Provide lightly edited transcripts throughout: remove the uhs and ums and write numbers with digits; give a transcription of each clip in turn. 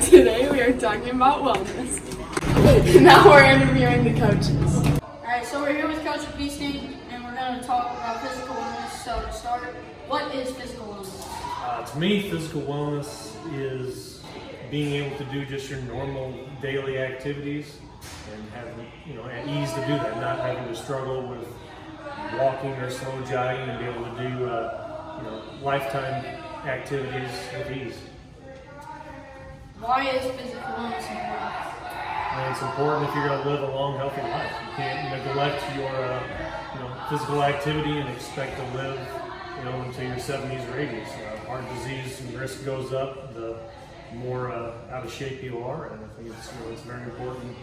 Today we are talking about wellness. Now we're interviewing the coaches. Alright, so we're here with Coach Beasting, and we're going to talk about physical wellness. So to start, what is physical wellness? To me, physical wellness is being able to do just your normal daily activities and having, at ease to do that, not having to struggle with walking or slow jogging and be able to do, lifetime activities with ease. Why is physical wellness important? And it's important if you're going to live a long, healthy life. You can't neglect your, physical activity and expect to live, until your 70s or 80s. Heart disease risk goes up the more out of shape you are, and I think it's very important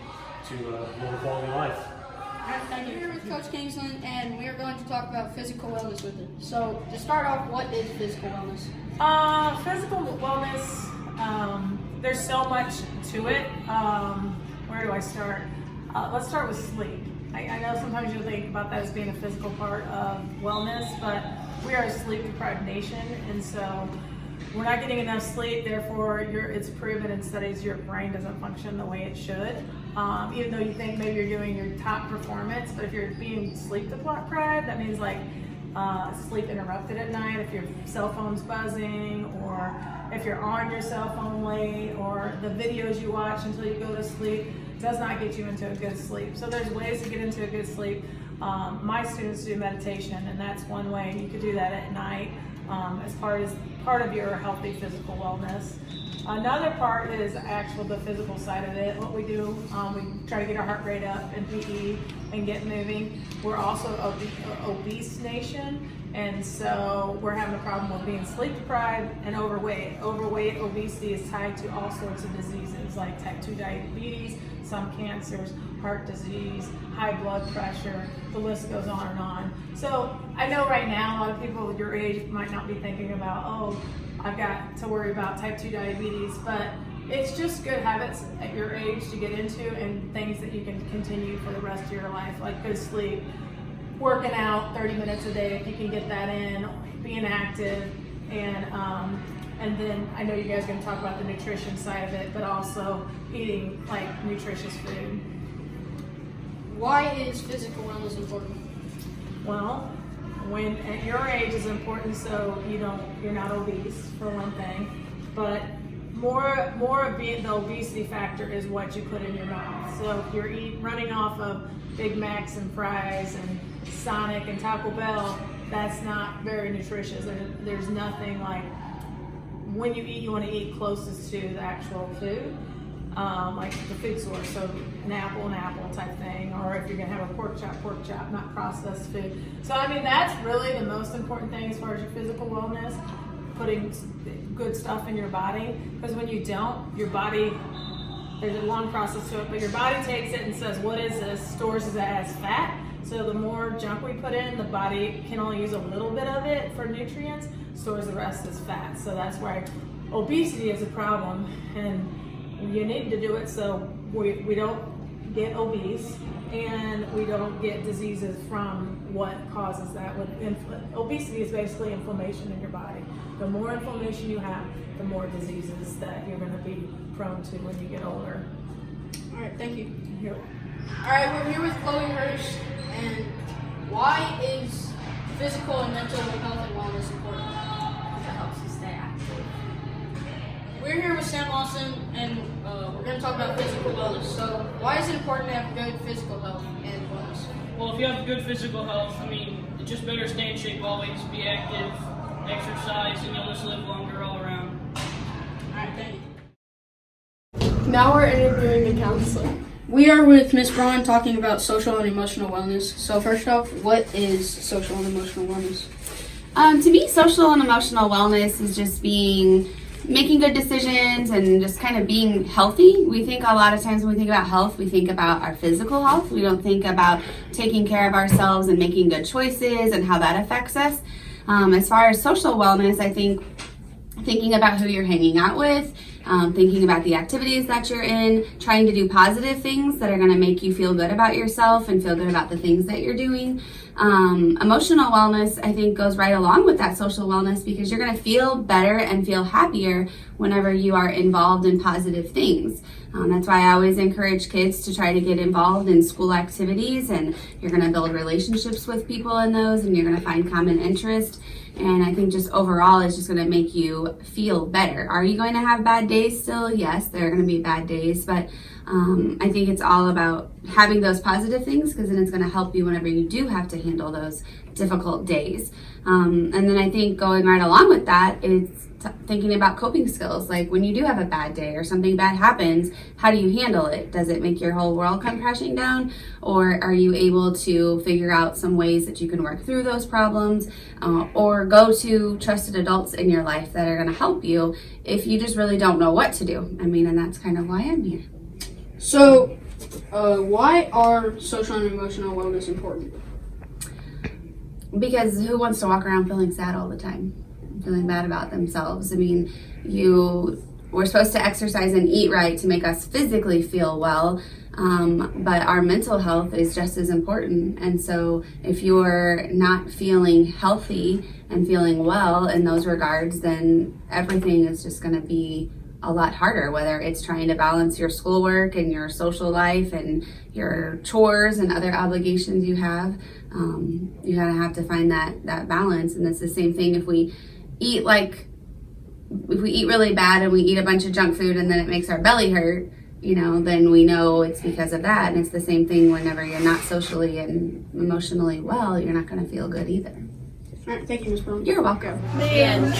to live a quality life. Alright, thank you. We're here with Coach Kingsland, and we are going to talk about physical wellness with him. So to start off, what is physical wellness? Physical wellness, there's so much to it. Where do I start? Let's start with sleep. I know sometimes you think about that as being a physical part of wellness, but we are a sleep-deprived nation, and so we're not getting enough sleep. Therefore, it's proven in studies your brain doesn't function the way it should. Even though you think maybe you're doing your top performance, but if you're being sleep-deprived, that means like sleep interrupted at night, if your cell phone's buzzing, or if you're on your cell phone late, or the videos you watch until you go to sleep does not get you into a good sleep. So there's ways to get into a good sleep. My students do meditation, and that's one way you could do that at night as part of your healthy physical wellness. Another part is the physical side of it. What we do, we try to get our heart rate up in PE and get moving. We're also an obese nation, and so we're having a problem with being sleep deprived and overweight. Obesity is tied to all sorts of diseases like type 2 diabetes, some cancers, heart disease, high blood pressure, the list goes on and on. So I know right now a lot of people your age might not be thinking about, I've got to worry about type 2 diabetes, but it's just good habits at your age to get into and things that you can continue for the rest of your life, like good sleep, working out 30 minutes a day if you can get that in, being active, and then I know you guys are going to talk about the nutrition side of it, but also eating like nutritious food. Why is physical wellness important? Well, when at your age is important, so you're not obese for one thing, but more of the obesity factor is what you put in your mouth. So if you're running off of Big Macs and fries and Sonic and Taco Bell, that's not very nutritious. There's nothing like, when you eat, you want to eat closest to the actual food, like the food source, so an apple type thing, or if you're going to have a pork chop, not processed food. So I mean, that's really the most important thing as far as your physical wellness, putting good stuff in your body, because when you don't, your body, there's a long process to it, but your body takes it and says, what is this? Stores it as fat. So the more junk we put in, the body can only use a little bit of it for nutrients, stores the rest as fat. So that's why obesity is a problem, and you need to do it so we don't get obese and we don't get diseases from what causes that. Obesity is basically inflammation in your body. The more inflammation you have, the more diseases that you're going to be prone to when you get older. All right, thank you. Here. All right, we're here with Chloe Hirsch, and why is physical and mental health and wellness important? It helps you stay active. We're here with Sam Lawson, and we're going to talk about physical wellness. So why is it important to have good physical health and wellness? Well, if you have good physical health, it's just better to stay in shape always, be active, exercise, and you'll just live longer all around. All right, thank you. Now we're interviewing the counselor. We are with Ms. Braun talking about social and emotional wellness. So first off, what is social and emotional wellness? To me, social and emotional wellness is just making good decisions and just kind of being healthy. We think a lot of times when we think about health, we think about our physical health. We don't think about taking care of ourselves and making good choices and how that affects us. As far as social wellness, I think thinking about who you're hanging out with, thinking about the activities that you're in, trying to do positive things that are going to make you feel good about yourself and feel good about the things that you're doing. Emotional wellness, I think, goes right along with that social wellness because you're going to feel better and feel happier whenever you are involved in positive things. That's why I always encourage kids to try to get involved in school activities, and you're going to build relationships with people in those, and you're going to find common interest. And I think just overall, it's just going to make you feel better. Are you going to have bad days still? Yes, there are going to be bad days, but I think it's all about having those positive things because then it's going to help you whenever you do have to handle those difficult days. And then I think going right along with that is thinking about coping skills. Like when you do have a bad day or something bad happens, how do you handle it? Does it make your whole world come crashing down? Or are you able to figure out some ways that you can work through those problems or go to trusted adults in your life that are going to help you if you just really don't know what to do? I mean, and that's kind of why I'm here. So, why are social and emotional wellness important? Because who wants to walk around feeling sad all the time, feeling bad about themselves? I mean, we're supposed to exercise and eat right to make us physically feel well, but our mental health is just as important. And so if you're not feeling healthy and feeling well in those regards, then everything is just going to be a lot harder, whether it's trying to balance your schoolwork and your social life and your chores and other obligations you have. You gotta have to find that balance. And it's the same thing if we eat really bad and we eat a bunch of junk food and then it makes our belly hurt, then we know it's because of that. And it's the same thing whenever you're not socially and emotionally well, you're not gonna feel good either. All right, thank you, Ms. Brown. You're welcome. Man.